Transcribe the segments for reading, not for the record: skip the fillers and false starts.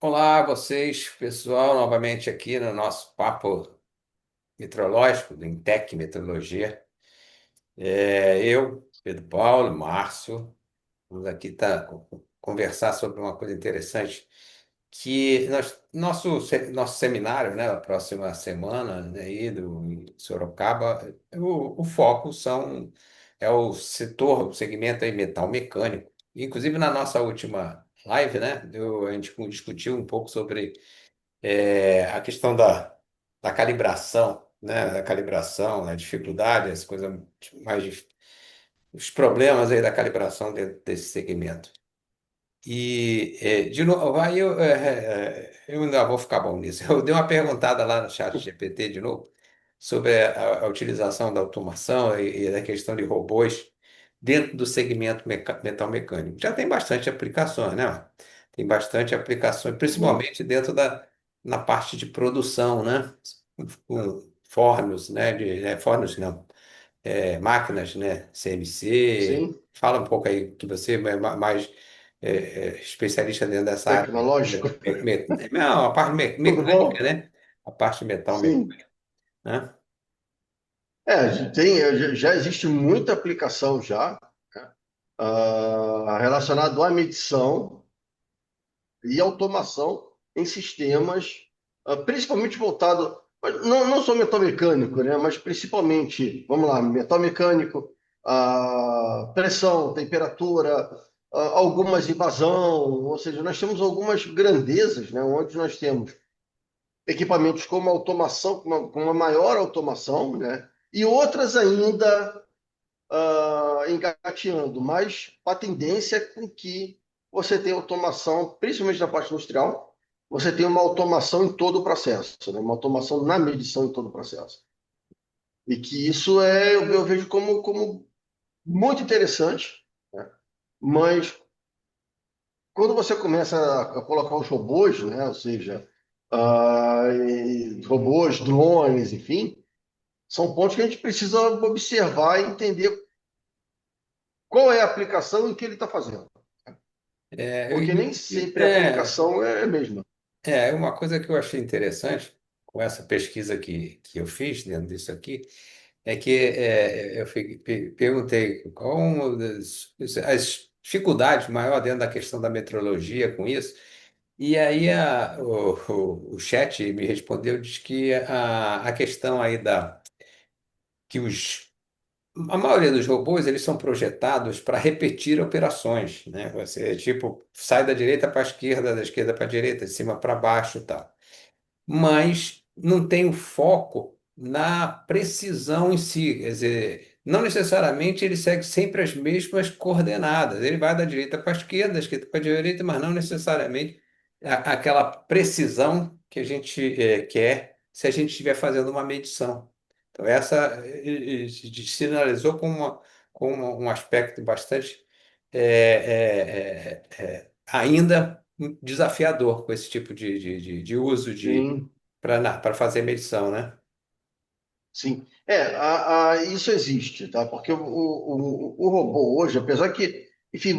Olá, vocês, pessoal, novamente aqui no nosso papo meteorológico do Intec Meteorologia. Eu, Pedro Paulo, Márcio, vamos aqui conversar sobre uma coisa interessante que nosso seminário, né, a próxima semana, né, aí em Sorocaba, o foco é o setor, o segmento aí metal mecânico. Inclusive na nossa última live, né, a gente discutiu um pouco sobre a questão da calibração, né? Da calibração, a dificuldade, as coisas os problemas aí da calibração dentro desse segmento. De novo, eu ainda vou ficar bom nisso. Eu dei uma perguntada lá no chat GPT de novo sobre a utilização da automação e da questão de robôs dentro do segmento metal mecânico. Já tem bastante aplicações, né? Tem bastante aplicações, Sim, principalmente na parte de produção, né? Com fornos, né? Fornos não, máquinas, né? CNC. sim, Fala um pouco aí que você é mais especialista dentro dessa área. tecnológico. Não, a parte Tudo mecânica, bom? né? A parte metal mecânica, Sim. né? Já existe muita aplicação já, né, relacionado à medição e automação em sistemas, principalmente voltado, mas não só metal mecânico, né, mas principalmente, vamos lá, metal mecânico, pressão, temperatura, algumas invasão, ou seja, nós temos algumas grandezas, né, onde nós temos equipamentos com uma automação, com uma maior automação, né? E outras ainda engateando, mas a tendência é com que você tenha automação, principalmente na parte industrial, você tem uma automação em todo o processo, né? Uma automação na medição em todo o processo. E que isso eu vejo como muito interessante, né? Mas quando você começa a colocar os robôs, né? Ou seja, robôs, drones, enfim, são pontos que a gente precisa observar e entender qual é a aplicação e o que ele está fazendo. É, Porque nem e- sempre a é, aplicação é a mesma. uma coisa que eu achei interessante com essa pesquisa que eu fiz dentro disso aqui é que perguntei qual uma as dificuldades maior dentro da questão da metrologia com isso. E aí o chat me respondeu, diz que a questão aí que a maioria dos robôs eles são projetados para repetir operações, né? Você tipo sai da direita para a esquerda, da esquerda para a direita, de cima para baixo, e tal. Mas não tem o foco na precisão em si. Quer dizer, não necessariamente ele segue sempre as mesmas coordenadas. Ele vai da direita para a esquerda, da esquerda para a direita, mas não necessariamente aquela precisão que a gente quer se a gente estiver fazendo uma medição. Então, se sinalizou um aspecto bastante ainda desafiador com esse tipo de uso Sim, para fazer medição, né? sim. Isso existe, tá? Porque o robô hoje, apesar que, enfim,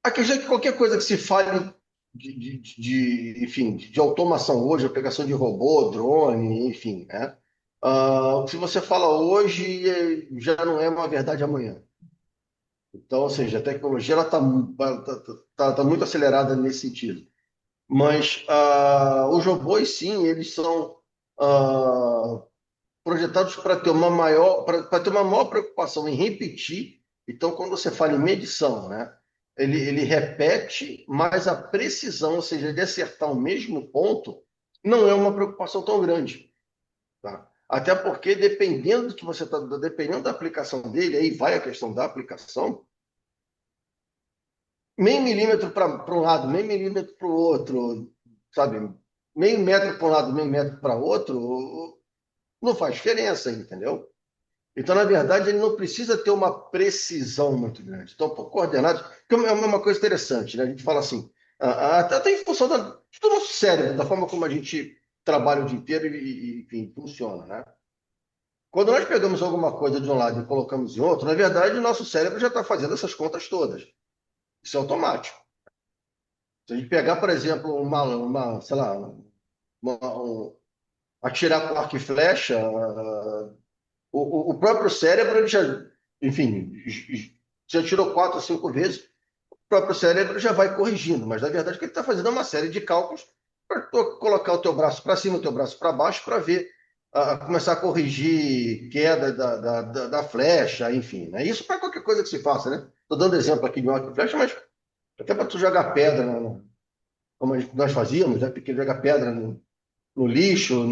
a questão é que qualquer coisa que se fale enfim, de automação hoje, aplicação de robô, drone, enfim, né? O que você fala hoje já não é uma verdade amanhã. Então, ou seja, a tecnologia ela tá muito acelerada nesse sentido. Mas os robôs, sim, eles são ah, projetados para ter uma maior preocupação em repetir. Então, quando você fala em medição, né, ele repete, mas a precisão, ou seja, de acertar o mesmo ponto, não é uma preocupação tão grande. Tá? Até porque, dependendo do que você está, dependendo da aplicação dele, aí vai a questão da aplicação, meio milímetro para um lado, meio milímetro para o outro, sabe? Meio metro para um lado, meio metro para outro, não faz diferença, entendeu? Então, na verdade, ele não precisa ter uma precisão muito grande. Então, por coordenadas, que é uma coisa interessante, né? A gente fala assim, até em função do nosso cérebro, da forma como a gente trabalha o dia inteiro enfim, funciona, né? Quando nós pegamos alguma coisa de um lado e colocamos em outro, na verdade, o nosso cérebro já está fazendo essas contas todas. Isso é automático. Se a gente pegar, por exemplo, sei lá, atirar com arco e flecha, o próprio cérebro, ele já, enfim, já tirou 4 ou 5 vezes, o próprio cérebro já vai corrigindo, mas na verdade o que ele está fazendo é uma série de cálculos para colocar o teu braço para cima, o teu braço para baixo, para ver, começar a corrigir queda da flecha, enfim, né? Isso para qualquer coisa que se faça, né? Estou dando exemplo aqui de um arco e flecha, mas até para tu jogar pedra, né? Como nós fazíamos, né? Porque jogar pedra no lixo,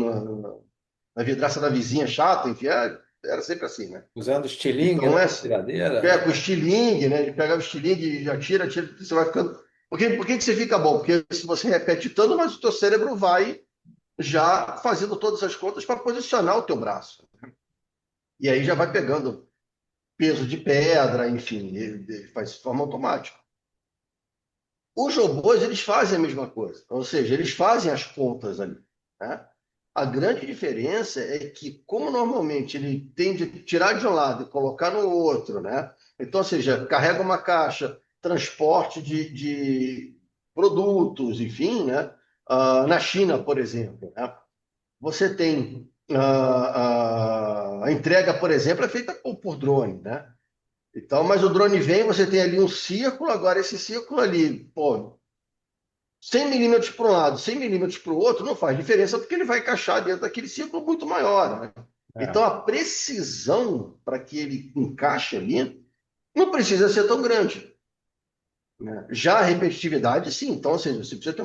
na vidraça da vizinha chata, enfim, era sempre assim, né? Usando estilingue, Então, né? Tiradeira, com o estilingue, né? Ele pegava o estilingue e atira, você vai ficando. Por que que você fica bom? Porque se você repete tanto, mas o teu cérebro vai já fazendo todas as contas para posicionar o teu braço. E aí já vai pegando peso de pedra, enfim, ele faz de forma automática. Os robôs, eles fazem a mesma coisa, ou seja, eles fazem as contas ali, né? A grande diferença é que, como normalmente ele tende a tirar de um lado e colocar no outro, né? Então, ou seja, carrega uma caixa, transporte de produtos, enfim, né? Na China, por exemplo, né? Você tem a entrega, por exemplo, é feita por drone, né? Então, mas o drone vem, você tem ali um círculo, agora esse círculo ali, pô, 100 milímetros para um lado, 100 milímetros para o outro, não faz diferença porque ele vai encaixar dentro daquele círculo muito maior, né? é, Então, a precisão para que ele encaixe ali não precisa ser tão grande, né? Já a repetitividade, sim. Então, ou seja, você precisa ter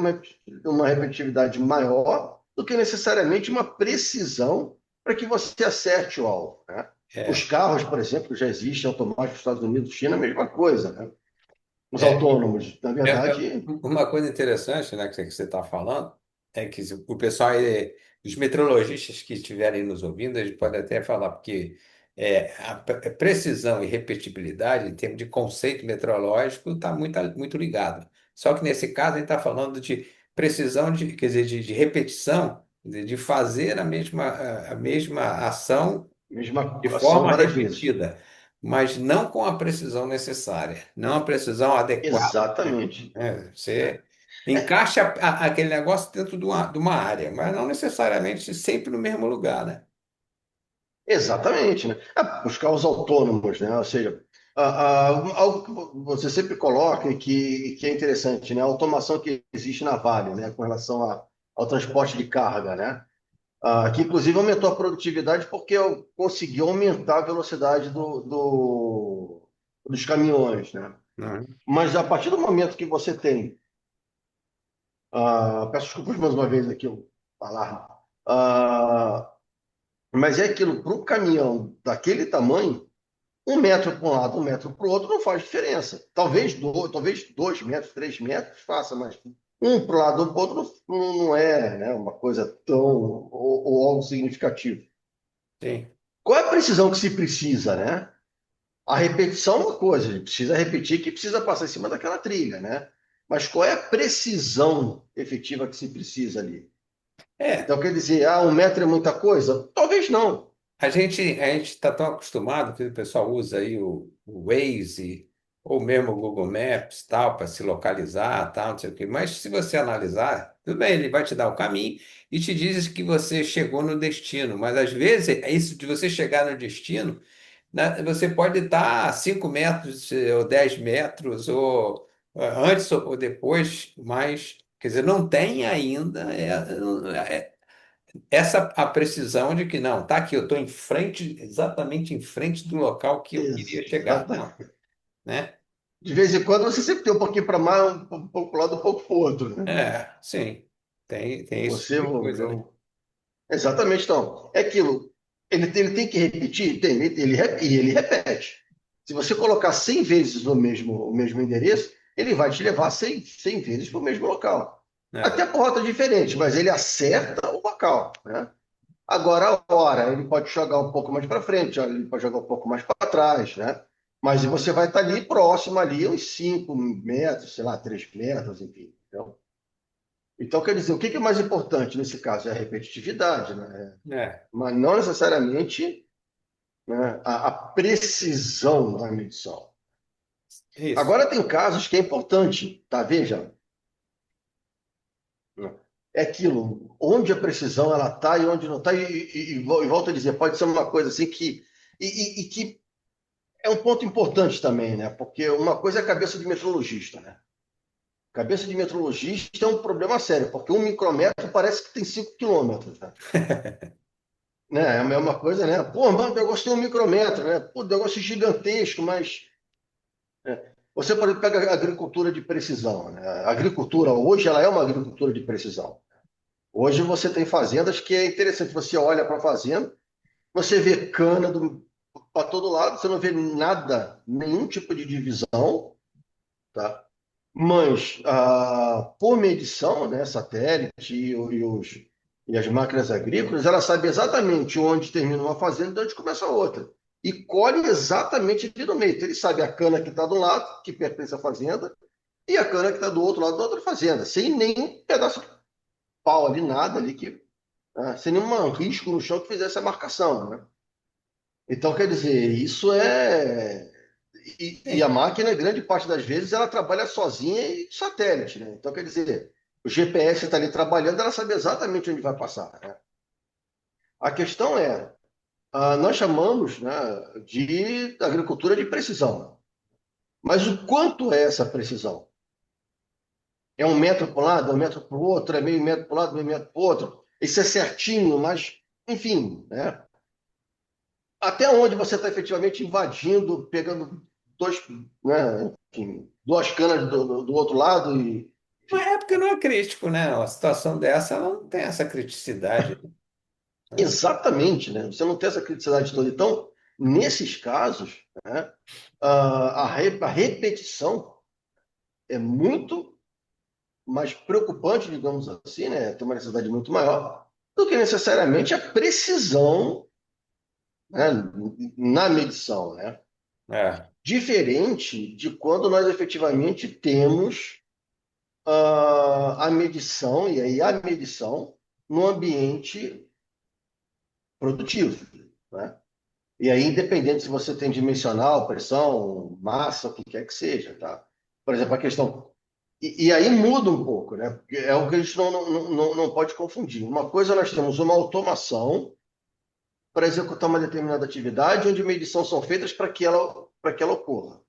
uma repetitividade maior do que necessariamente uma precisão para que você acerte o alvo, né? Os é, carros, por exemplo, já existem automáticos nos Estados Unidos, China, a mesma coisa, né? Os é, autônomos, na é verdade, uma coisa interessante, né, que você está falando, é que o pessoal, os meteorologistas que estiverem nos ouvindo, eles podem até falar, porque precisão e repetibilidade, em termos de conceito meteorológico, está muito ligado. Só que nesse caso, a gente está falando de precisão, quer dizer, de repetição, de fazer a mesma ação mesma de ação forma várias vezes. repetida, mas não com a precisão necessária, não a precisão adequada, né? Exatamente. Você encaixa aquele negócio dentro de uma área, mas não necessariamente sempre no mesmo lugar, né? Exatamente, né? Os carros autônomos, né? Ou seja, algo que você sempre coloca e que é interessante, né? A automação que existe na Vale, né? Com relação ao transporte de carga, né? Que inclusive aumentou a produtividade porque conseguiu aumentar a velocidade dos caminhões, né? Uhum. Mas a partir do momento que você tem, peço desculpas mais uma vez aqui o alarme, mas é aquilo para o caminhão daquele tamanho. 1 metro para um lado, 1 metro para o outro não faz diferença. Talvez 2 metros, 3 metros faça, mas um para o lado ou para o outro não é, né, uma coisa tão ou algo significativo. Sim. Qual é a precisão que se precisa, né? A repetição é uma coisa, a gente precisa repetir que precisa passar em cima daquela trilha, né? Mas qual é a precisão efetiva que se precisa ali? É, Então, quer dizer, 1 metro é muita coisa? Talvez não. a gente está tão acostumado que o pessoal usa aí o Waze ou mesmo o Google Maps, tal, para se localizar, tal, não sei o quê. Mas se você analisar, tudo bem, ele vai te dar o caminho e te diz que você chegou no destino. Mas às vezes, é isso de você chegar no destino, né, você pode estar a 5 metros ou 10 metros, ou antes ou depois, mas, quer dizer, não tem ainda essa a precisão de que não, tá aqui, eu estou em frente, exatamente em frente do local que eu queria chegar. Não, Exatamente. né? De vez em quando você sempre tem um pouquinho para mais, um pouco para o lado, um pouco para o outro, né? Sim, tem esse Você, tipo de coisa, né? exatamente, então. É aquilo. Ele tem que repetir? Tem, e ele repete. Se você colocar 100 vezes o mesmo endereço, ele vai te levar 100 vezes para o mesmo local. É, Até por rota diferente, mas ele acerta o local, né? Agora, a hora, ele pode jogar um pouco mais para frente, ele pode jogar um pouco mais para trás, né? Mas você vai estar ali próximo, ali, uns 5 metros, sei lá, 3 metros, enfim. Então, quer dizer, o que é mais importante nesse caso? É a repetitividade, né? é, Mas não necessariamente, né, a precisão da medição. isso. Agora, tem casos que é importante, tá? Veja, é aquilo, onde a precisão ela está e onde não está, e volto a dizer, pode ser uma coisa assim que, que é um ponto importante também, né? Porque uma coisa é a cabeça de metrologista, né? Cabeça de metrologista é um problema sério, porque um micrômetro parece que tem 5 quilômetros, né? É a mesma coisa, né? Pô, mano, o negócio tem um micrômetro, né? Pô, o negócio é gigantesco, mas você, por exemplo, pega a agricultura de precisão, né? A agricultura hoje ela é uma agricultura de precisão. Hoje você tem fazendas que é interessante, você olha para a fazenda, você vê cana para todo lado, você não vê nada, nenhum tipo de divisão, tá? Mas por medição, né, satélite e as máquinas agrícolas, ela sabe exatamente onde termina uma fazenda e onde começa a outra. E colhe exatamente ali no meio. Então, ele sabe a cana que está do lado, que pertence à fazenda, e a cana que está do outro lado da outra fazenda, sem nenhum pedaço de pau ali, nada ali sem nenhum risco no chão que fizesse a marcação, né? Então, quer dizer, isso é. E a Sim. máquina, grande parte das vezes, ela trabalha sozinha e satélite, né? Então, quer dizer, o GPS está ali trabalhando, ela sabe exatamente onde vai passar, né? A questão é, nós chamamos, né, de agricultura de precisão. Mas o quanto é essa precisão? É 1 metro para um lado, 1 metro para o outro, é meio metro para um lado, meio metro para o outro. Isso é certinho, mas, enfim, né? Até onde você está efetivamente invadindo, pegando dois, né, enfim, duas canas do outro lado e, Mas enfim, é porque não é crítico, né? Uma situação dessa ela não tem essa criticidade, né? exatamente, né? Você não tem essa criticidade toda. Então, nesses casos, né, a repetição é muito mais preocupante, digamos assim, né? Tem uma necessidade muito maior do que necessariamente a precisão, né, na medição, né? É, Diferente de quando nós efetivamente temos a medição, e aí a medição no ambiente produtivo, né? E aí, independente se você tem dimensional, pressão, massa, o que quer que seja, tá? Por exemplo, a questão. E aí muda um pouco, né? Porque é o que a gente não pode confundir. Uma coisa, nós temos uma automação para executar uma determinada atividade, onde medições são feitas para que ela ocorra.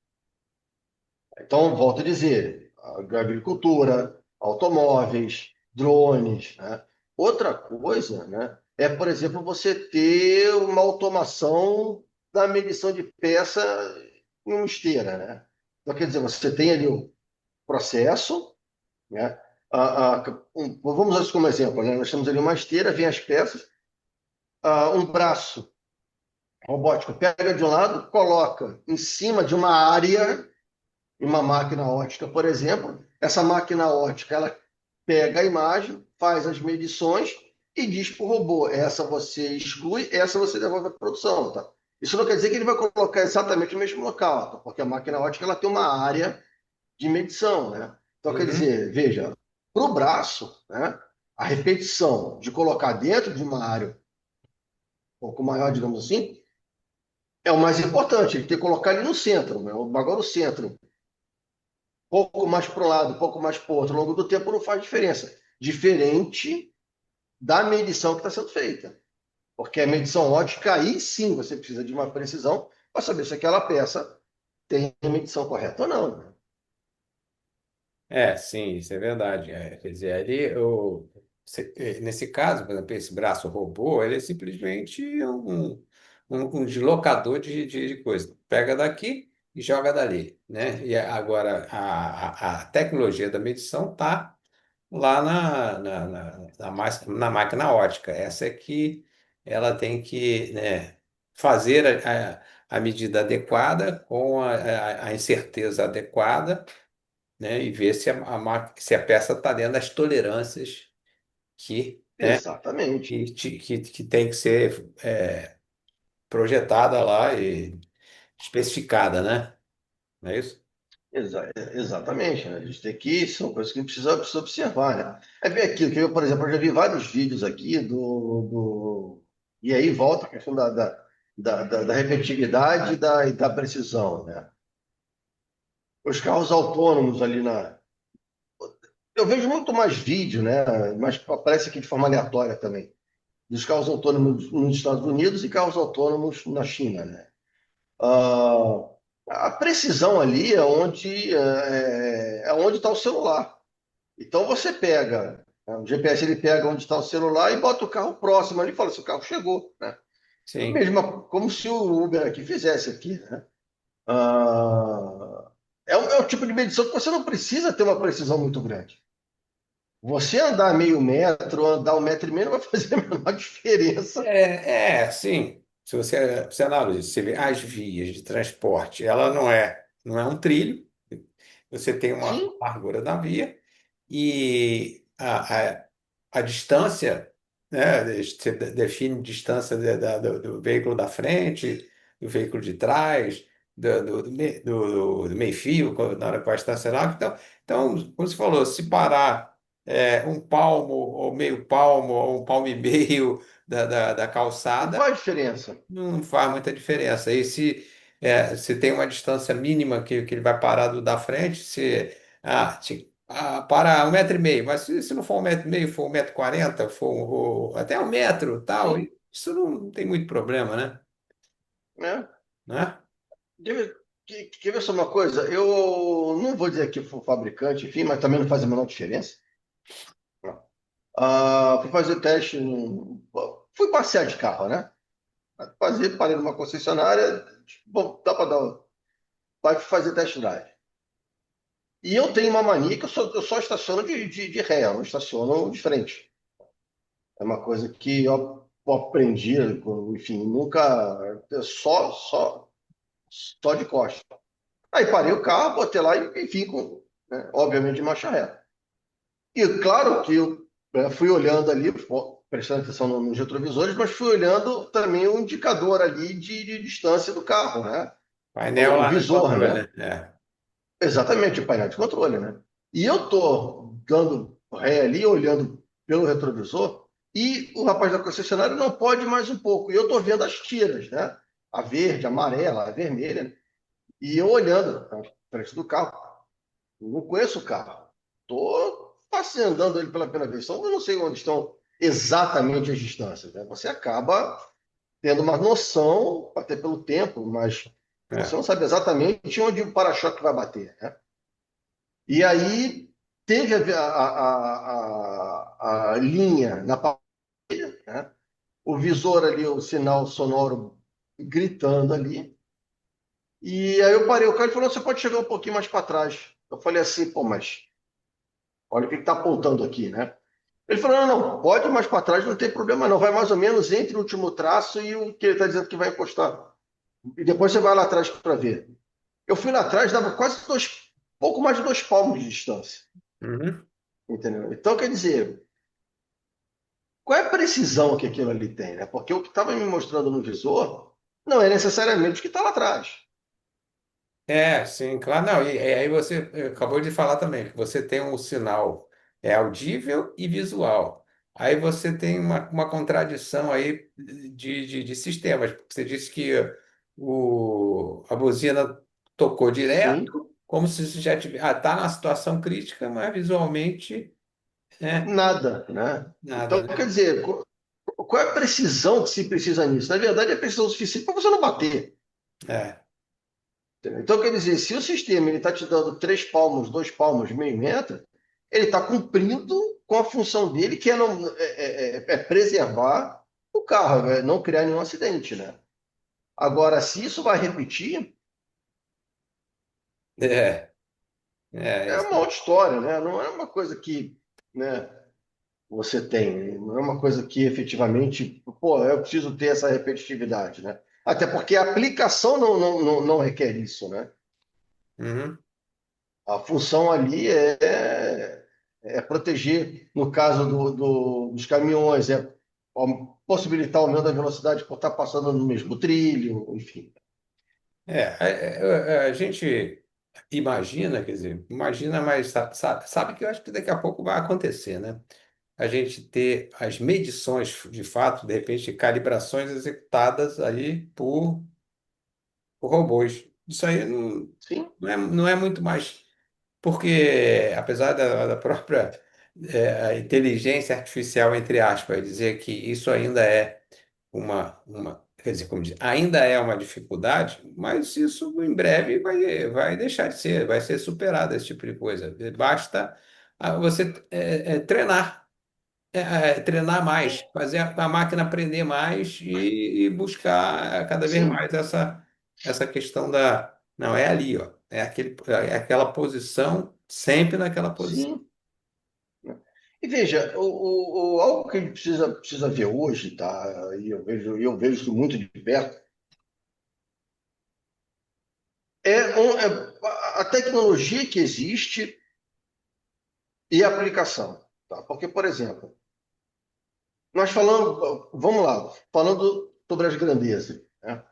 Então, volto a dizer, agricultura, automóveis, drones, né? Outra coisa, né, é, por exemplo, você ter uma automação da medição de peça em uma esteira, né? Então, quer dizer, você tem ali o processo, né? Vamos usar isso como exemplo, né? Nós temos ali uma esteira, vem as peças, um braço robótico pega de um lado, coloca em cima de uma área em uma máquina ótica, por exemplo, essa máquina ótica ela pega a imagem, faz as medições e diz para o robô: essa você exclui, essa você devolve à produção. Tá? Isso não quer dizer que ele vai colocar exatamente no mesmo local, tá? Porque a máquina ótica ela tem uma área de medição. Né? Então, quer uhum, dizer, veja, para o braço, né, a repetição de colocar dentro de uma área um pouco maior, digamos assim, é o mais importante. Ele tem que colocar ele no centro. Né? Agora, o centro pouco mais para um lado, pouco mais para o outro, ao longo do tempo não faz diferença. Diferente da medição que está sendo feita. Porque a medição ótica, aí sim você precisa de uma precisão para saber se aquela peça tem a medição correta ou não. Né? é, sim, isso é verdade. É, quer dizer, ali, nesse caso, por exemplo, esse braço robô, ele é simplesmente um deslocador de coisa. Pega daqui e joga dali, né? E agora a tecnologia da medição está lá na máquina ótica. Essa é que ela tem que, né, fazer a medida adequada com a incerteza adequada, né, e ver se a peça está dentro das tolerâncias que, né, Exatamente. que tem que ser projetada lá e especificada, né? Não é isso? Exatamente. Né? A gente tem que, são coisas que a gente precisa observar. Né? É ver aquilo que eu, por exemplo, eu já vi vários vídeos aqui e aí volta a questão da repetitividade e da precisão. Né? Os carros autônomos ali na. eu vejo muito mais vídeo, né? Mas aparece aqui de forma aleatória também, dos carros autônomos nos Estados Unidos e carros autônomos na China, né? Ah, a precisão ali é onde está o celular. Então você pega, né, o GPS ele pega onde está o celular e bota o carro próximo ali e fala se o carro chegou, né? Sim. Mesmo como se o Uber aqui fizesse aqui, né? Ah, é um tipo de medição que você não precisa ter uma precisão muito grande. Você andar meio metro, andar um metro e meio não vai fazer a menor diferença. Sim. Se você analisa, você vê as vias de transporte, ela não é um trilho, você tem uma Sim, largura da via e a distância, né, você define distância do veículo da frente, do veículo de trás, do meio-fio, na hora que vai estacionar. Então, como você falou, se parar um palmo, ou meio palmo, ou um palmo e meio da não calçada, faz diferença. não faz muita diferença. E se tem uma distância mínima que ele vai parar do da frente, para 1,5 m, mas se não for 1,5 m, for 1,40 m, for até 1 m, tal, Sim, isso não tem muito problema, né? né? Né? Quer ver só uma coisa? Eu não vou dizer que foi o fabricante, enfim, mas também não faz a menor diferença. Fui fazer teste, fui passear de carro, né? Parei numa concessionária, bom, dá para dar, vai fazer test drive. E eu tenho uma mania que eu só estaciono de ré, eu não estaciono de frente. É uma coisa que eu aprendi, enfim, nunca, só de costa. Aí parei o carro, botei lá e enfim, obviamente de marcha ré. E claro que eu fui olhando ali, prestando atenção nos retrovisores, mas fui olhando também o indicador ali de distância do carro, né? Painel O lá no visor, controle, né? né? Exatamente, o painel de controle, né? E eu tô dando ré ali, olhando pelo retrovisor, e o rapaz da concessionária não pode mais um pouco. E eu tô vendo as tiras, né? A verde, a amarela, a vermelha, né? E eu olhando na frente do carro. Eu não conheço o carro. Estou passeando, andando ele pela primeira vez. Então, eu não sei onde estão exatamente as distâncias, né? Você acaba tendo uma noção, até pelo tempo, mas você É. não sabe exatamente onde o para-choque vai bater, né? E aí teve a linha na parede, né? O visor ali, o sinal sonoro gritando ali. E aí eu parei, o cara falou, você pode chegar um pouquinho mais para trás. Eu falei assim, pô, mas olha o que está apontando aqui, né? Ele falou, não, não, pode ir mais para trás, não tem problema não, vai mais ou menos entre o último traço e o que ele está dizendo que vai encostar. E depois você vai lá atrás para ver. Eu fui lá atrás, dava quase pouco mais de 2 palmos de distância, Uhum. entendeu? Então, quer dizer, qual é a precisão que aquilo ali tem, né? Porque o que estava me mostrando no visor não é necessariamente o que está lá atrás. Sim, claro. Não, e aí você acabou de falar também que você tem um sinal audível e visual. Aí você tem uma contradição aí de sistemas. Você disse que a buzina tocou Sim, direto, como se você já tivesse. Está na situação crítica, mas visualmente, né, nada, né? nada, Então, né? quer dizer, qual é a precisão que se precisa nisso? Na verdade, é precisão suficiente para você não bater. É, Então, quer dizer, se o sistema está te dando 3 palmos, 2 palmos, meio metro, ele está cumprindo com a função dele, que é preservar o carro, não criar nenhum acidente, né? Agora, se isso vai repetir, é, é, é isso. uma outra história, né? Não é uma coisa que, né, você tem, não é uma coisa que efetivamente, pô, eu preciso ter essa repetitividade, né? Até porque a aplicação não requer isso, né? Uhum. A função ali é proteger, no caso dos caminhões, possibilitar o aumento da velocidade por estar passando no mesmo trilho, enfim. A gente imagina, quer dizer, imagina, mas sabe que eu acho que daqui a pouco vai acontecer, né? A gente ter as medições de fato, de repente, calibrações executadas aí por robôs. Isso aí Sim, não é muito mais. porque apesar da própria inteligência artificial, entre aspas, dizer que isso ainda é quer dizer, como diz, ainda é uma dificuldade, mas isso em breve vai deixar de ser, vai ser superado esse tipo de coisa. Basta você treinar mais, fazer a máquina aprender mais e buscar cada vez Sim, mais essa questão da. Não, é ali, ó. É aquela posição, sempre naquela posição. sim. E veja, algo que a gente precisa ver hoje, tá? E eu vejo isso muito de perto, a tecnologia que existe e a aplicação, tá? Porque, por exemplo, nós falamos, vamos lá, falando sobre as grandezas, né?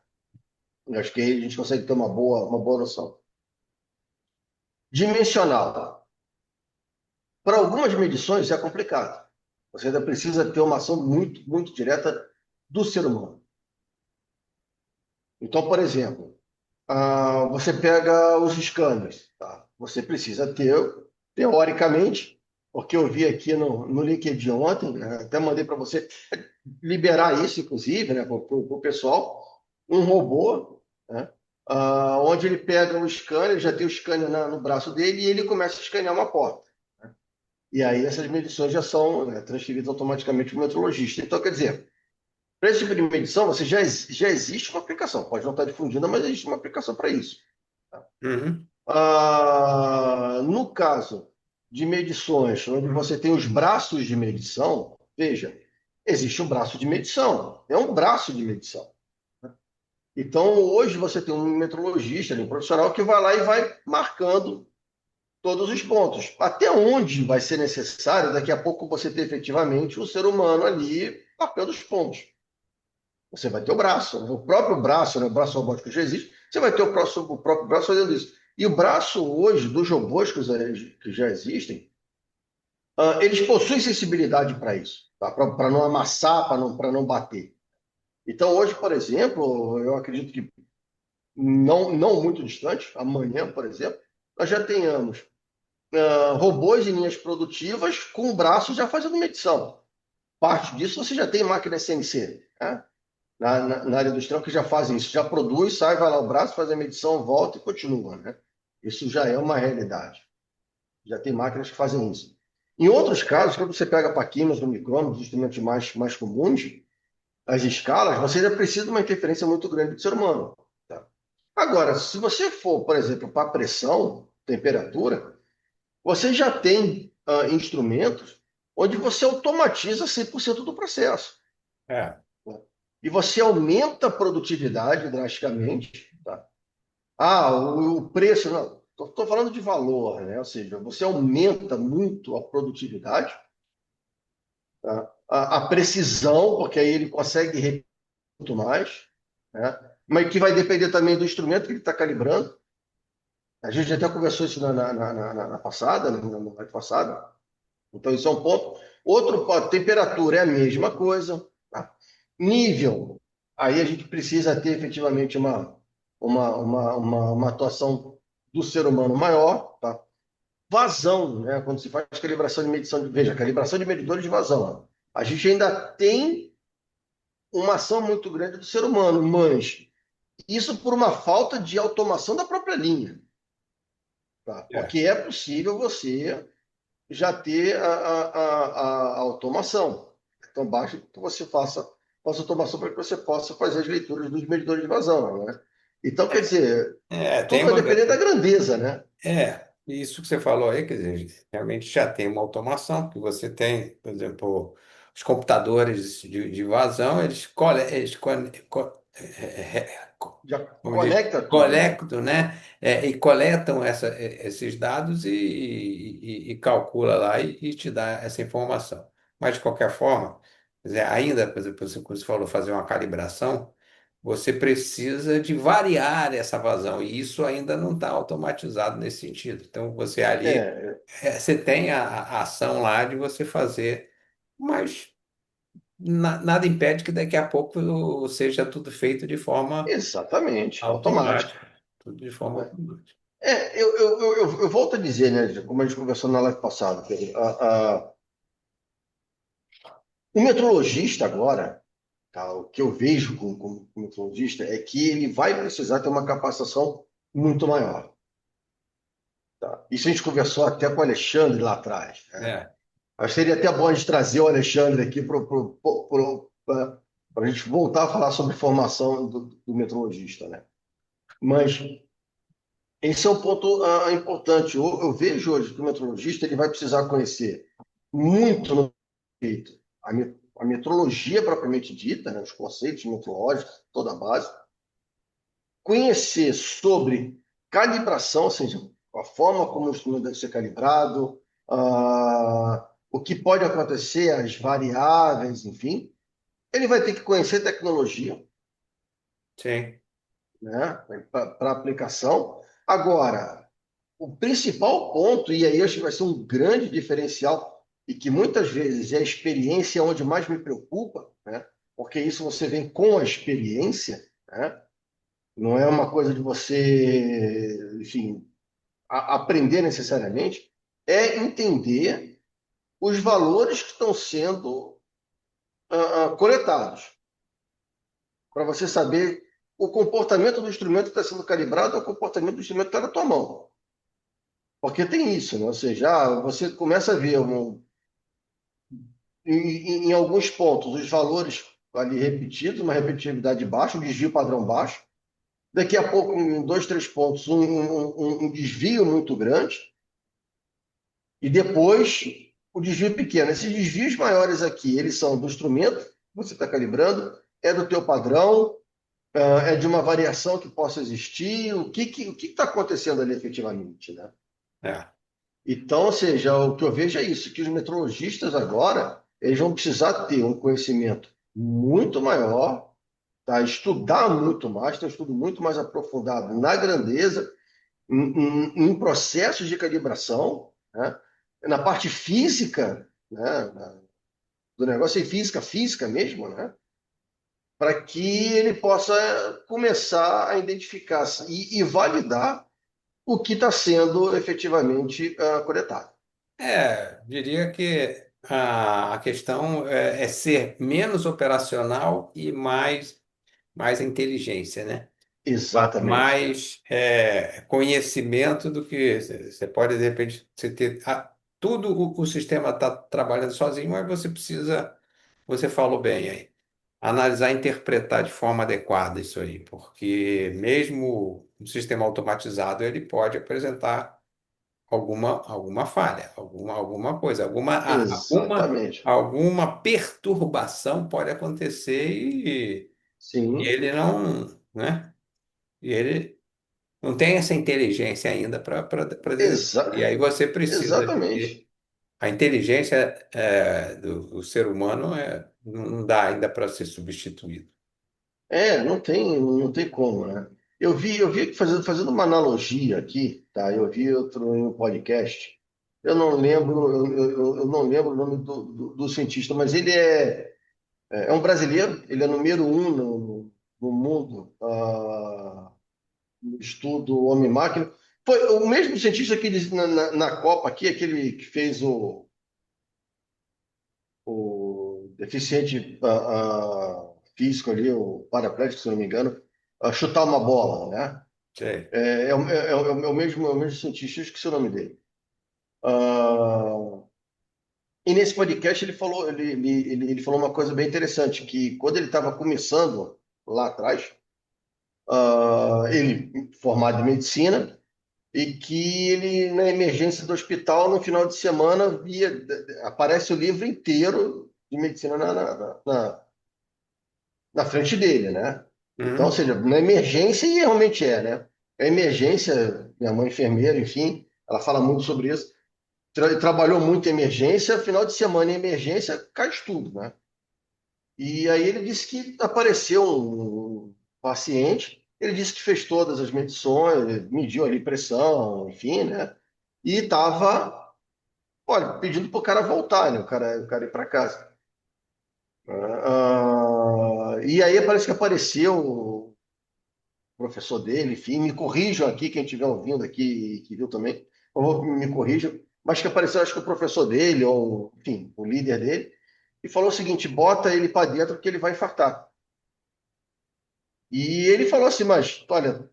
Eu acho que aí a gente consegue ter uma boa noção. Dimensional. Para algumas medições é complicado. Você ainda precisa ter uma ação muito, muito direta do ser humano. Então, por exemplo, você pega os scanners, tá? Você precisa ter, teoricamente, porque eu vi aqui no LinkedIn ontem, né, até mandei para você liberar isso, inclusive, né, para o pessoal, um robô, né, onde ele pega o scanner, já tem o scanner no braço dele, e ele começa a escanear uma porta. E aí essas medições já são, né, transferidas automaticamente para o metrologista. Então, quer dizer, para esse tipo de medição, já existe uma aplicação. Pode não estar difundida, mas existe uma aplicação para isso. Uhum. No caso de medições, onde você tem os braços de medição, veja, existe um braço de medição, é um braço de medição. Então, hoje você tem um metrologista, um profissional que vai lá e vai marcando todos os pontos. Até onde vai ser necessário, daqui a pouco, você ter efetivamente o ser humano ali marcando os pontos. Você vai ter o braço, o próprio braço, né, o braço robótico já existe, você vai ter o próprio braço fazendo isso. E o braço hoje, dos robôs que já existem, eles possuem sensibilidade para isso, tá? Para não amassar, para não bater. Então, hoje, por exemplo, eu acredito que não muito distante, amanhã, por exemplo, nós já tenhamos robôs em linhas produtivas com o braço já fazendo medição. Parte disso você já tem máquina CNC, né? Na área industrial que já fazem isso, já produz, sai, vai lá o braço, faz a medição, volta e continua, né? Isso já é uma realidade. Já tem máquinas que fazem isso. Em outros casos, quando você pega paquinos no micrômetro, os instrumentos mais comuns, as escalas, você ainda precisa de uma interferência muito grande do ser humano. Tá? Agora, se você for, por exemplo, para pressão, temperatura, você já tem instrumentos onde você automatiza 100% do processo. É. Né? E você aumenta a produtividade drasticamente. Tá? O preço, não. Estou falando de valor, né? Ou seja, você aumenta muito a produtividade, tá? A precisão, porque aí ele consegue repetir muito mais, né? Mas que vai depender também do instrumento que ele está calibrando. A gente até conversou isso na passada, na live passada. Então, isso é um ponto. Outro ponto, temperatura é a mesma coisa. Tá? Nível, aí a gente precisa ter efetivamente uma atuação do ser humano maior. Tá? Vazão, né? Quando se faz calibração de medição de. Veja, calibração de medidores de vazão. A gente ainda tem uma ação muito grande do ser humano, mas isso por uma falta de automação da própria linha. Tá? É. Porque é possível você já ter a automação. Então, basta que você faça automação para que você possa fazer as leituras dos medidores de vazão, né? Então, quer dizer, Tem tudo vai uma. depender da grandeza, né? Isso que você falou aí, quer dizer, realmente já tem uma automação, que você tem, por exemplo, os computadores de vazão, Já como diz, conecta tudo, né? coletam, né? E coletam esses dados e calcula lá e te dá essa informação. Mas, de qualquer forma, quer dizer, ainda, por exemplo, você falou, fazer uma calibração, você precisa de variar essa vazão, e isso ainda não está automatizado nesse sentido. Então, você ali, É, você tem a ação lá de você fazer, mas nada impede que daqui a pouco seja tudo feito de forma exatamente, automático. automática. Tudo de forma Né? automática. Eu volto a dizer, né, como a gente conversou na live passada, Pedro, o metrologista agora, tá, o que eu vejo como metrologista é que ele vai precisar ter uma capacitação muito maior. Tá? Isso a gente conversou até com o Alexandre lá atrás, né? É, Acho que seria até bom a gente trazer o Alexandre aqui para a gente voltar a falar sobre formação do metrologista, né? Mas esse é um ponto importante. Eu vejo hoje que o metrologista ele vai precisar conhecer muito no feito a metrologia propriamente dita, né, os conceitos metrológicos, toda a base, conhecer sobre calibração, ou seja, a forma como o instrumento deve ser calibrado, o que pode acontecer, as variáveis, enfim. Ele vai ter que conhecer tecnologia, sim. né, para aplicação. Agora, o principal ponto, e aí acho que vai ser um grande diferencial, e que muitas vezes é a experiência onde mais me preocupa, né? Porque isso você vem com a experiência, né? Não é uma coisa de você, enfim, aprender necessariamente, é entender os valores que estão sendo coletados, para você saber o comportamento do instrumento que está sendo calibrado é o comportamento do instrumento que está na tua mão. Porque tem isso, né? Ou seja, você começa a ver em alguns pontos os valores ali repetidos, uma repetitividade baixa, um desvio padrão baixo. Daqui a pouco, em dois, três pontos, um desvio muito grande. E depois o desvio pequeno. Esses desvios maiores aqui, eles são do instrumento que você está calibrando, é do teu padrão, é de uma variação que possa existir. O que está acontecendo ali efetivamente, né? É. Então, ou seja, o que eu vejo é isso, que os metrologistas agora, eles vão precisar ter um conhecimento muito maior, tá? Estudar muito mais, ter um estudo muito mais aprofundado na grandeza, em processos de calibração, né? Na parte física, né? Do negócio, em física, física mesmo, né? Para que ele possa começar a identificar e validar o que está sendo efetivamente coletado. Diria que a questão é ser menos operacional e mais inteligência, né? Exatamente. Mais conhecimento do que você pode, de repente, você ter. Tudo o sistema está trabalhando sozinho, mas você precisa, você falou bem aí, analisar e interpretar de forma adequada isso aí, porque mesmo um sistema automatizado, ele pode apresentar alguma falha, alguma coisa, Exatamente. alguma perturbação pode acontecer e Sim, ele não, né? E ele não tem essa inteligência ainda para desenvolver. E exa aí você precisa de ter. exatamente. A inteligência do ser humano não dá ainda para ser substituído. Não tem como, né? Eu vi aqui fazendo uma analogia aqui, tá? Eu vi outro em um podcast. Eu não lembro o nome do cientista, mas ele é um brasileiro, ele é número um no mundo, no estudo homem-máquina. Foi o mesmo cientista que ele, na Copa aqui, aquele que fez o deficiente físico ali, o paraplégico, se não me engano, chutar uma bola, né? Sei. É o mesmo cientista, eu esqueci o nome dele. Ah, e nesse podcast ele falou uma coisa bem interessante, que quando ele estava começando lá atrás, ele formado em medicina, e que ele, na emergência do hospital, no final de semana, aparece o livro inteiro de medicina na frente dele, né? Então, ou Uhum. seja, na emergência, e realmente né? A emergência, minha mãe é enfermeira, enfim, ela fala muito sobre isso. Trabalhou muito em emergência, final de semana em emergência, cai tudo, né? E aí ele disse que apareceu um paciente, ele disse que fez todas as medições, mediu ali pressão, enfim, né? E estava, olha, pedindo para o cara voltar, né? O cara ir para casa. E aí parece que apareceu professor dele, enfim, me corrijam aqui, quem estiver ouvindo aqui, que viu também, por favor, me corrijam, mas que apareceu, acho que o professor dele, ou, enfim, o líder dele, e falou o seguinte: bota ele para dentro porque ele vai infartar. E ele falou assim, mas, olha,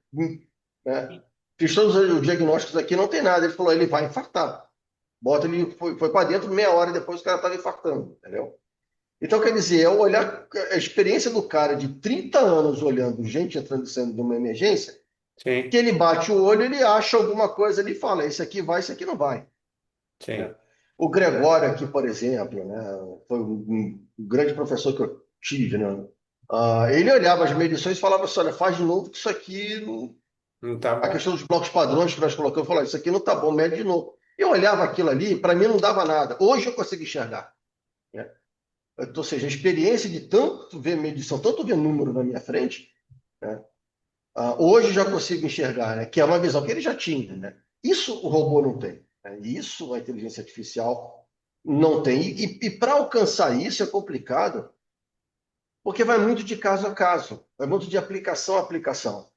né, fiz todos os diagnósticos aqui, não tem nada. Ele falou, ele vai infartar. Bota ele, foi para dentro, meia hora depois o cara estava infartando, entendeu? Então, quer dizer, é olhar a experiência do cara de 30 anos olhando gente entrando e saindo de uma emergência, que sim, ele bate o olho, ele acha alguma coisa, ele fala, esse aqui vai, esse aqui não vai, né? sim. O Gregório aqui, por exemplo, né, foi um grande professor que eu tive, né? Ele olhava as medições e falava assim, olha, faz de novo que isso aqui, Não tá a bom. questão dos blocos padrões que nós colocamos, eu falava, isso aqui não tá bom, mede de novo. Eu olhava aquilo ali, para mim não dava nada. Hoje eu consigo enxergar, né? Ou seja, a experiência de tanto ver medição, tanto ver número na minha frente, né? Hoje já consigo enxergar, né? Que é uma visão que ele já tinha, né? Isso o robô não tem, né? Isso a inteligência artificial não tem. E para alcançar isso é complicado, porque vai muito de caso a caso, vai muito de aplicação a aplicação.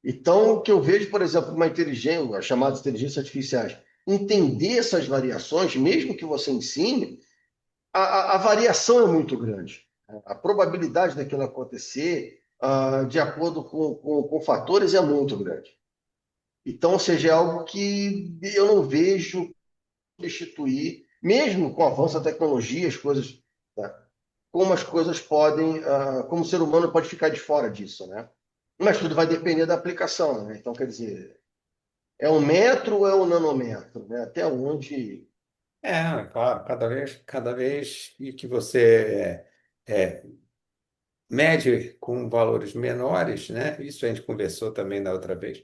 Então, o que eu vejo, por exemplo, uma inteligência, as chamadas inteligências artificiais, entender essas variações, mesmo que você ensine, a variação é muito grande. A probabilidade daquilo acontecer, de acordo com fatores, é muito grande. Então, ou seja, é algo que eu não vejo substituir, mesmo com o avanço da tecnologia, as coisas, tá? Como as coisas podem, como o ser humano pode ficar de fora disso, né? Mas tudo vai depender da aplicação, né? Então, quer dizer, é um metro ou é um nanômetro, né? Até onde. É, claro, cada vez que você mede com valores menores, né? Isso a gente conversou também da outra vez.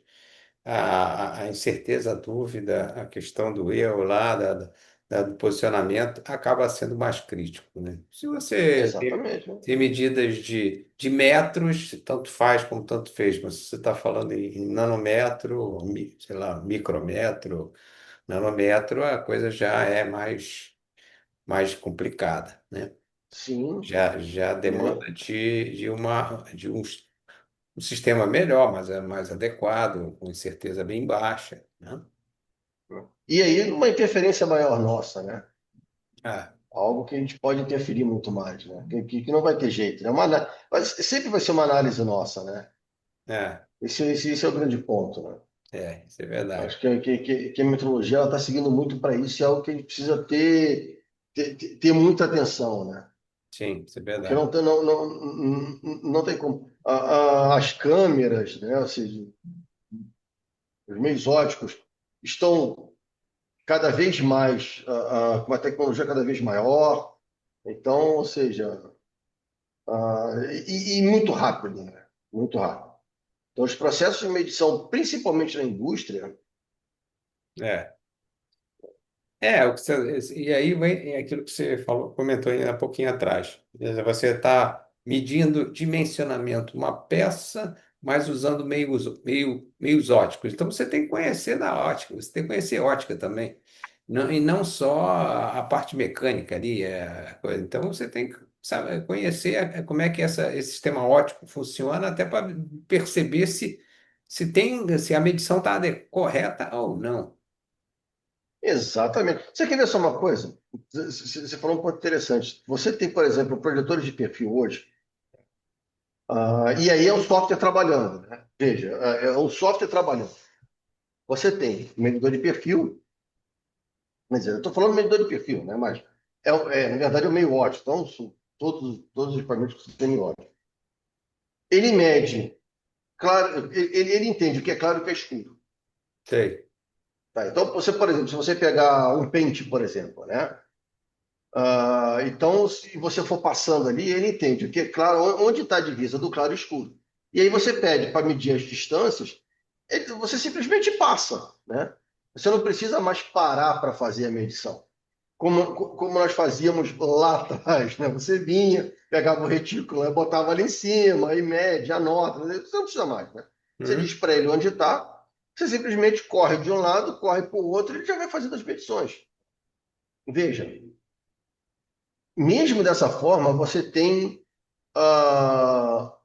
A incerteza, a dúvida, a questão do erro lá, do posicionamento, acaba sendo mais crítico, né? Se você Exatamente, né? tem medidas de metros, tanto faz como tanto fez, mas se você está falando em nanômetro, sei lá, micrômetro, nanômetro, a coisa já é mais complicada, né? Sim. Já E aí, demanda de um sistema melhor, mas é mais adequado, com certeza bem baixa, né? uma interferência maior nossa, né? Ah, Algo que a gente pode interferir muito mais, né? Que não vai ter jeito, né? Mas sempre vai ser uma análise nossa, né? é, Esse é o grande ponto, né? isso é verdade. Acho que a metrologia está seguindo muito para isso, e é algo que a gente precisa ter muita atenção, né? Sim, isso é Porque verdade. não tem como. As câmeras, né? Ou seja, os meios óticos estão cada vez mais, com uma tecnologia cada vez maior. Então, ou seja, e muito rápido, né? Muito rápido. Então, os processos de medição, principalmente na indústria, É. O que e aí vem aquilo que você falou, comentou aí há pouquinho atrás. Quer dizer, você está medindo dimensionamento uma peça, mas usando meios óticos. Então você tem que conhecer da ótica, você tem que conhecer ótica também. E não só a parte mecânica ali. A coisa. Então você tem que conhecer como é que esse sistema óptico funciona, até para perceber se a medição está correta ou não. exatamente. Você quer ver só uma coisa? Você falou um ponto interessante. Você tem, por exemplo, projetores de perfil hoje, e aí é o software trabalhando, né? Veja, é o software trabalhando. Você tem medidor de perfil, quer dizer, eu estou falando medidor de perfil, né? Mas na verdade é o meio ótico. Então, são todos os equipamentos que você tem em ótico. Ele mede, claro, ele entende o que é claro e o que é escuro. Sei. Tá? Então, você, por exemplo, se você pegar um pente, por exemplo, né? Então, se você for passando ali, ele entende o que é claro, onde está a divisa do claro e escuro. E aí você pede para medir as distâncias, você simplesmente passa, né? Você não precisa mais parar para fazer a medição. Como nós fazíamos lá atrás, né? Você vinha, pegava o retículo, né? Botava ali em cima, aí mede, anota, né? Você não precisa mais, né? Você diz Uhum. para ele onde está, você simplesmente corre de um lado, corre para o outro, e ele já vai fazendo as medições. Veja, mesmo dessa forma, você tem, ah,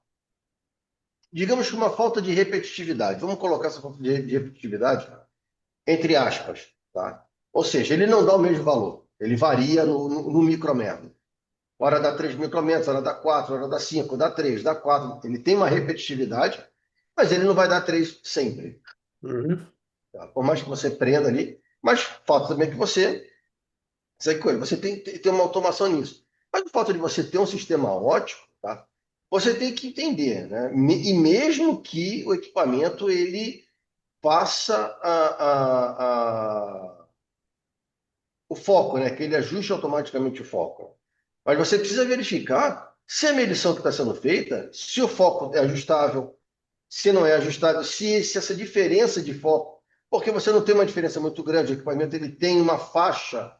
digamos que uma falta de repetitividade. Vamos colocar essa falta de repetitividade entre aspas, tá? Ou seja, ele não dá o mesmo valor, ele varia no micrometro. Hora dá 3 micrometros, hora dá 4, hora dá 5, dá 3, dá 4. Ele tem uma repetitividade, mas ele não vai dar 3 sempre. Uhum. Tá? Por mais que você prenda ali, mas falta também que você, sabe coisa, você tem uma automação nisso. Mas o fato de você ter um sistema ótico, tá? Você tem que entender, né? E mesmo que o equipamento ele faça o foco, né? Que ele ajuste automaticamente o foco. Mas você precisa verificar se a medição que está sendo feita, se o foco é ajustável, se não é ajustável, se essa diferença de foco, porque você não tem uma diferença muito grande, o equipamento ele tem uma faixa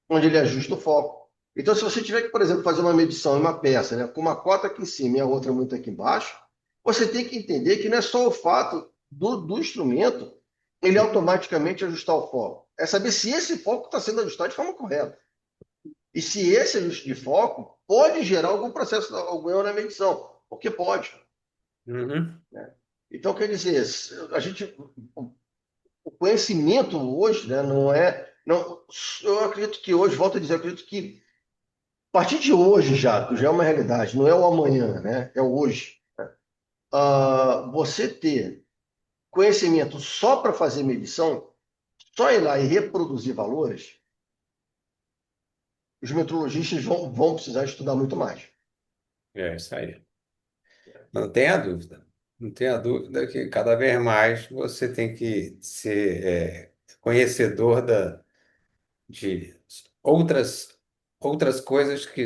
onde ele ajusta o foco. Então, se você tiver que, por exemplo, fazer uma medição em uma peça, né, com uma cota aqui em cima e a outra muito aqui embaixo, você tem que entender que não é só o fato do instrumento ele automaticamente ajustar o foco. É saber se esse foco está sendo ajustado de forma correta. E se esse ajuste de foco pode gerar algum processo, algum erro na medição, porque pode. Uhum. Né? Então, quer dizer, o conhecimento hoje, né, não é. Não, eu acredito que hoje, volto a dizer, eu acredito que a partir de hoje já, que já é uma realidade, não é o amanhã, né? É o hoje. Você ter conhecimento só para fazer medição, só ir lá e reproduzir valores, os metrologistas vão precisar estudar muito mais. É isso aí. Não tenha dúvida. Não tenha dúvida que cada vez mais você tem que ser conhecedor de outras coisas que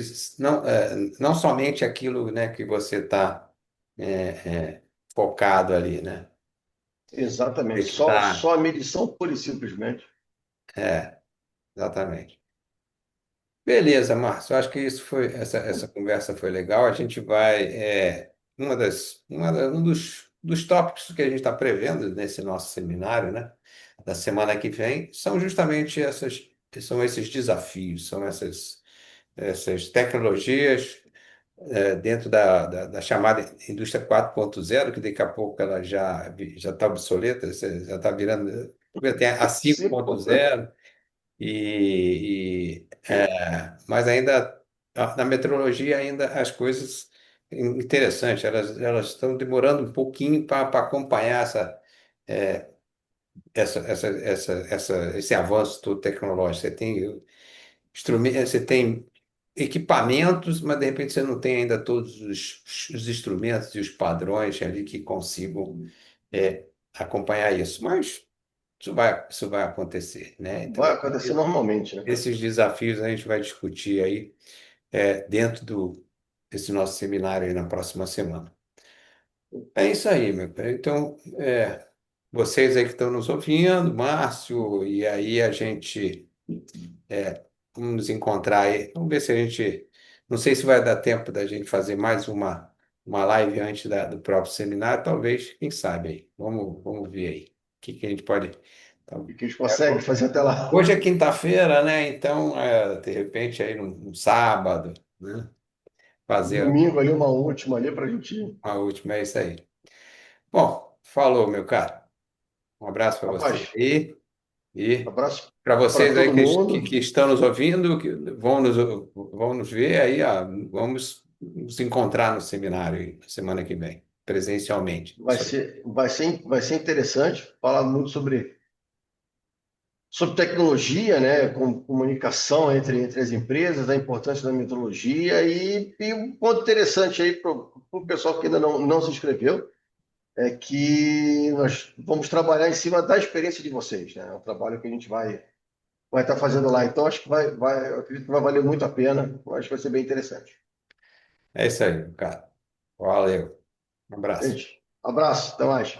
não somente aquilo, né, que você está focado ali, né? Exatamente. Tem que Só estar. a medição pura e simplesmente. Exatamente. Beleza, Márcio. Eu acho que essa conversa foi legal. A gente vai. Um dos tópicos que a gente está prevendo nesse nosso seminário, né, da semana que vem, são justamente são esses desafios, são essas tecnologias dentro da chamada indústria 4.0, que daqui a pouco ela já está obsoleta, já está virando. Tem a Sim, pô. 5.0. Mas ainda na meteorologia ainda as coisas interessantes, elas estão demorando um pouquinho para acompanhar é, esse avanço todo tecnológico. Você tem instrumentos, você tem equipamentos, mas de repente você não tem ainda todos os instrumentos e os padrões ali que consigam acompanhar isso. Mas isso vai acontecer, né? Então, Vai acontecer normalmente, né? esses desafios a gente vai discutir aí dentro desse nosso seminário aí na próxima semana. É isso aí, meu cara. Então, vocês aí que estão nos ouvindo, Márcio, e aí a gente vamos nos encontrar aí. Vamos ver se a gente. Não sei se vai dar tempo da gente fazer mais uma live antes do próprio seminário, talvez, quem sabe aí. Vamos ver aí. O que que a gente pode. E que eles conseguem fazer até lá. Hoje é quinta-feira, né? Então, de repente, aí num sábado, né? Fazer Domingo ali, uma última ali para a gente. a última, é isso aí. Bom, falou, meu cara. Um abraço para Rapaz, você aí e abraço para para vocês aí todo que mundo. estão nos ouvindo, que vão nos ver aí, vamos nos encontrar no seminário aí, na semana que vem, presencialmente. Isso aí. Vai ser interessante falar muito sobre tecnologia, né, comunicação entre as empresas, a importância da metodologia e um ponto interessante aí para o pessoal que ainda não se inscreveu é que nós vamos trabalhar em cima da experiência de vocês, né? É um trabalho que a gente vai estar fazendo lá. Então, acho que eu acredito que vai valer muito a pena. Eu acho que vai ser bem interessante. É isso aí, meu cara. Valeu. Um abraço. Gente, abraço, até mais.